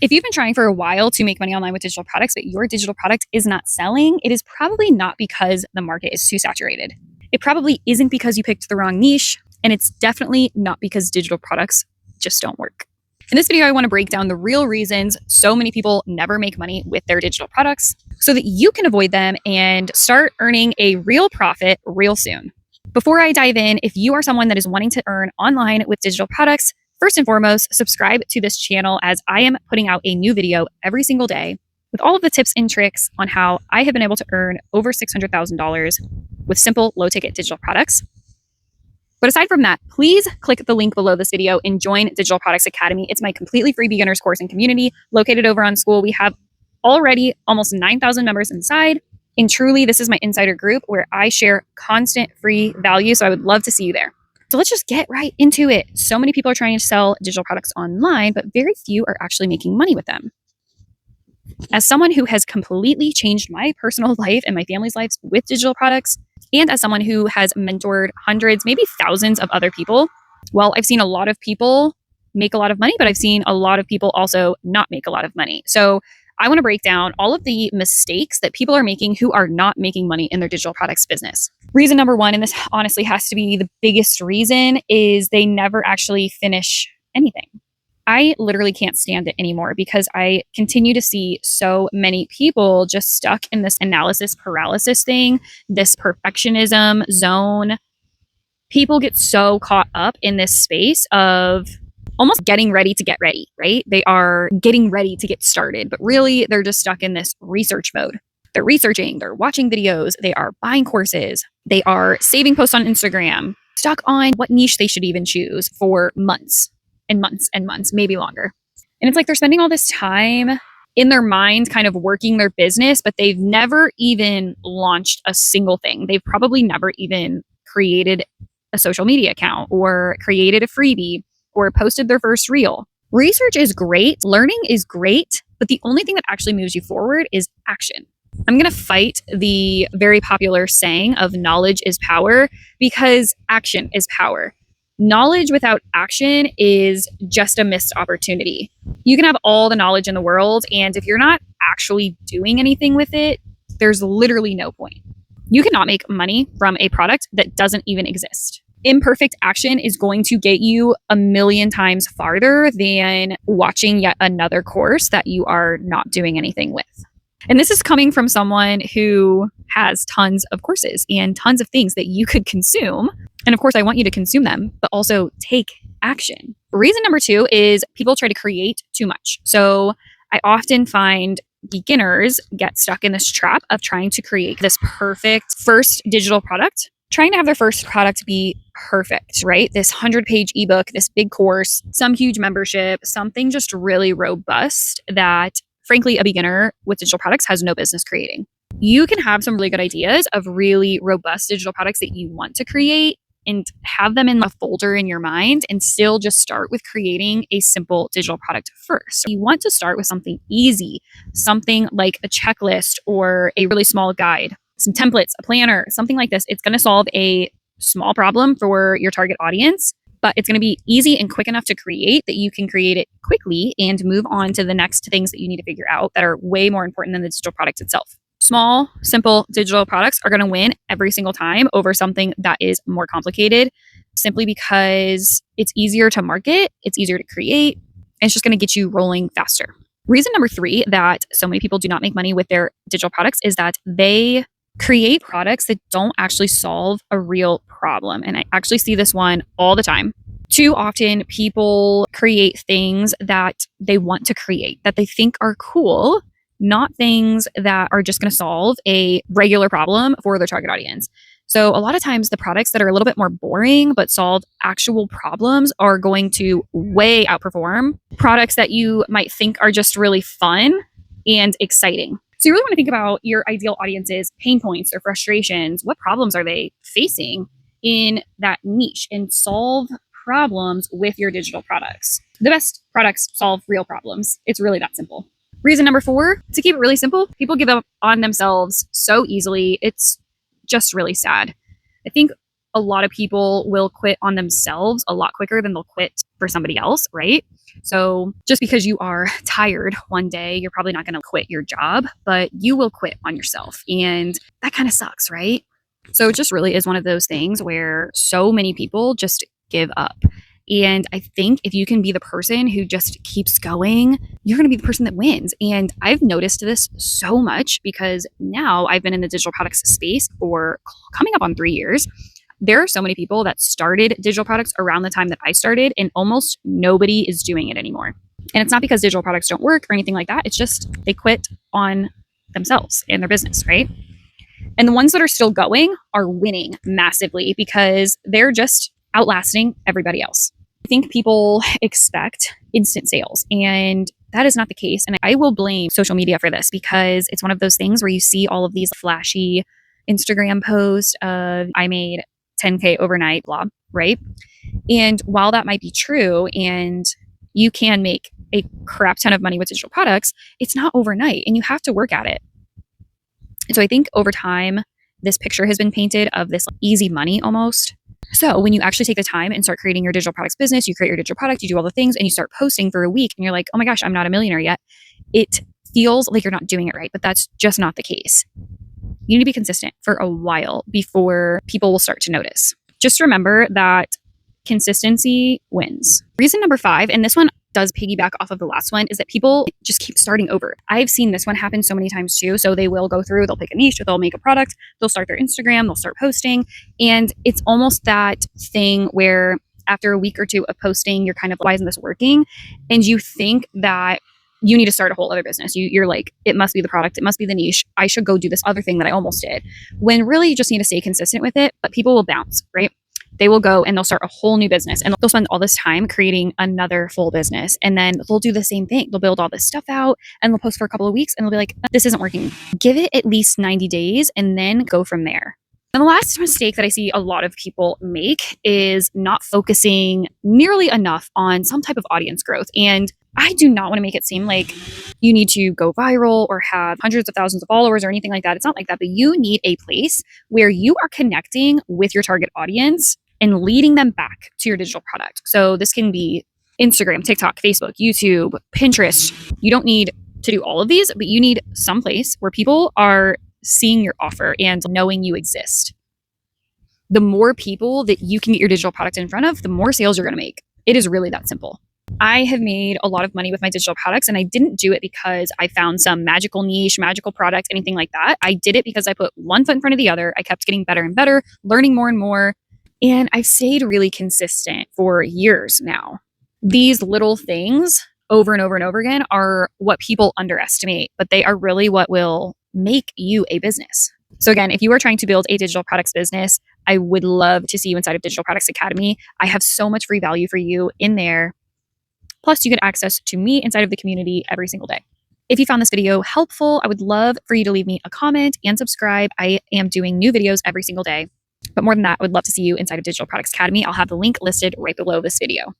If you've been trying for a while to make money online with digital products, but your digital product is not selling, it is probably not because the market is too saturated. It probably isn't because you picked the wrong niche, and it's definitely not because digital products just don't work. In this video, I want to break down the real reasons so many people never make money with their digital products so that you can avoid them and start earning a real profit real soon. Before I dive in, if you are someone that is wanting to earn online with digital products, first and foremost, subscribe to this channel as I am putting out a new video every single day with all of the tips and tricks on how I have been able to earn over $600,000 with simple, low-ticket digital products. But aside from that, please click the link below this video and join Digital Products Academy. It's my completely free beginners course and community located over on Skool. We have already almost 9,000 members inside. And truly, this is my insider group where I share constant free value. So I would love to see you there. So let's just get right into it. So many people are trying to sell digital products online, but very few are actually making money with them. As someone who has completely changed my personal life and my family's lives with digital products, and as someone who has mentored hundreds, maybe thousands of other people, well, I've seen a lot of people make a lot of money, but I've seen a lot of people also not make a lot of money. So I want to break down all of the mistakes that people are making who are not making money in their digital products business. Reason number one, and this honestly has to be the biggest reason, is they never actually finish anything. I literally can't stand it anymore because I continue to see so many people just stuck in this analysis paralysis thing, this perfectionism zone. People get so caught up in this space of almost getting ready to get ready, right? They are getting ready to get started, but really they're just stuck in this research mode. They're researching, they're watching videos, they are buying courses, they are saving posts on Instagram, stuck on what niche they should even choose for months and months and months, maybe longer. And it's like they're spending all this time in their mind kind of working their business, but they've never even launched a single thing. They've probably never even created a social media account or created a freebie or posted their first reel. Research is great, learning is great, but the only thing that actually moves you forward is action. I'm going to fight the very popular saying of knowledge is power because action is power. Knowledge without action is just a missed opportunity. You can have all the knowledge in the world, and if you're not actually doing anything with it, there's literally no point. You cannot make money from a product that doesn't even exist. Imperfect action is going to get you a million times farther than watching yet another course that you are not doing anything with. And this is coming from someone who has tons of courses and tons of things that you could consume. And of course, I want you to consume them, but also take action. Reason number two is people try to create too much. So I often find beginners get stuck in this trap of trying to create this perfect first digital product, trying to have their first product be perfect, right? This 100-page ebook, this big course, some huge membership, something just really robust that frankly, a beginner with digital products has no business creating. You can have some really good ideas of really robust digital products that you want to create and have them in a folder in your mind and still just start with creating a simple digital product first. You want to start with something easy, something like a checklist or a really small guide, some templates, a planner, something like this. It's going to solve a small problem for your target audience, but it's going to be easy and quick enough to create that you can create it quickly and move on to the next things that you need to figure out that are way more important than the digital product itself. Small, simple digital products are going to win every single time over something that is more complicated, simply because it's easier to market, it's easier to create, and it's just going to get you rolling faster. Reason number three that so many people do not make money with their digital products is that they create products that don't actually solve a real problem. And I actually see this one all the time. Too often people create things that they want to create, that they think are cool, not things that are just going to solve a regular problem for their target audience. So a lot of times the products that are a little bit more boring but solve actual problems are going to way outperform products that you might think are just really fun and exciting. So you really want to think about your ideal audience's pain points, their frustrations, what problems are they facing in that niche, and solve problems with your digital products. The best products solve real problems. It's really that simple. Reason number four, to keep it really simple, people give up on themselves so easily. It's just really sad. I think a lot of people will quit on themselves a lot quicker than they'll quit for somebody else, right? So just because you are tired one day, you're probably not going to quit your job, but you will quit on yourself. And that kind of sucks, right? So it just really is one of those things where so many people just give up. And I think if you can be the person who just keeps going, you're going to be the person that wins. And I've noticed this so much because now I've been in the digital products space for coming up on 3 years. There are so many people that started digital products around the time that I started, and almost nobody is doing it anymore. And it's not because digital products don't work or anything like that. It's just they quit on themselves and their business, right? And the ones that are still going are winning massively because they're just outlasting everybody else. I think people expect instant sales, and that is not the case. And I will blame social media for this because it's one of those things where you see all of these flashy Instagram posts of I made 10K overnight, blah, right? And while that might be true and you can make a crap ton of money with digital products, it's not overnight and you have to work at it. And so I think over time, this picture has been painted of this easy money almost. So when you actually take the time and start creating your digital products business, you create your digital product, you do all the things, and you start posting for a week, and you're like, oh my gosh, I'm not a millionaire yet. It feels like you're not doing it right, but that's just not the case. You need to be consistent for a while before people will start to notice. Just remember that consistency wins. Reason number 5, and this one does piggyback off of the last one, is that people just keep starting over. I've seen this one happen so many times too. So they will go through, they'll pick a niche, they'll make a product, they'll start their Instagram, they'll start posting. And it's almost that thing where after a week or two of posting, you're kind of, why isn't this working? And you think that you need to start a whole other business. You're like, it must be the product, it must be the niche. I should go do this other thing that I almost did. When really you just need to stay consistent with it, but people will bounce, right? They will go and they'll start a whole new business and they'll spend all this time creating another full business. And then they'll do the same thing. They'll build all this stuff out and they'll post for a couple of weeks and they'll be like, this isn't working. Give it at least 90 days and then go from there. And the last mistake that I see a lot of people make is not focusing nearly enough on some type of audience growth. And I do not want to make it seem like you need to go viral or have hundreds of thousands of followers or anything like that. It's not like that, but you need a place where you are connecting with your target audience and leading them back to your digital product. So this can be Instagram, TikTok, Facebook, YouTube, Pinterest. You don't need to do all of these, but you need some place where people are seeing your offer and knowing you exist. The more people that you can get your digital product in front of, the more sales you're going to make. It is really that simple. I have made a lot of money with my digital products, and I didn't do it because I found some magical niche, magical product, anything like that. I did it because I put one foot in front of the other. I kept getting better and better, learning more and more. And I've stayed really consistent for years now. These little things over and over and over again are what people underestimate, but they are really what will make you a business. So again, if you are trying to build a digital products business, I would love to see you inside of Digital Products Academy. I have so much free value for you in there. Plus, you get access to me inside of the community every single day. If you found this video helpful, I would love for you to leave me a comment and subscribe. I am doing new videos every single day. But more than that, I would love to see you inside of Digital Products Academy. I'll have the link listed right below this video.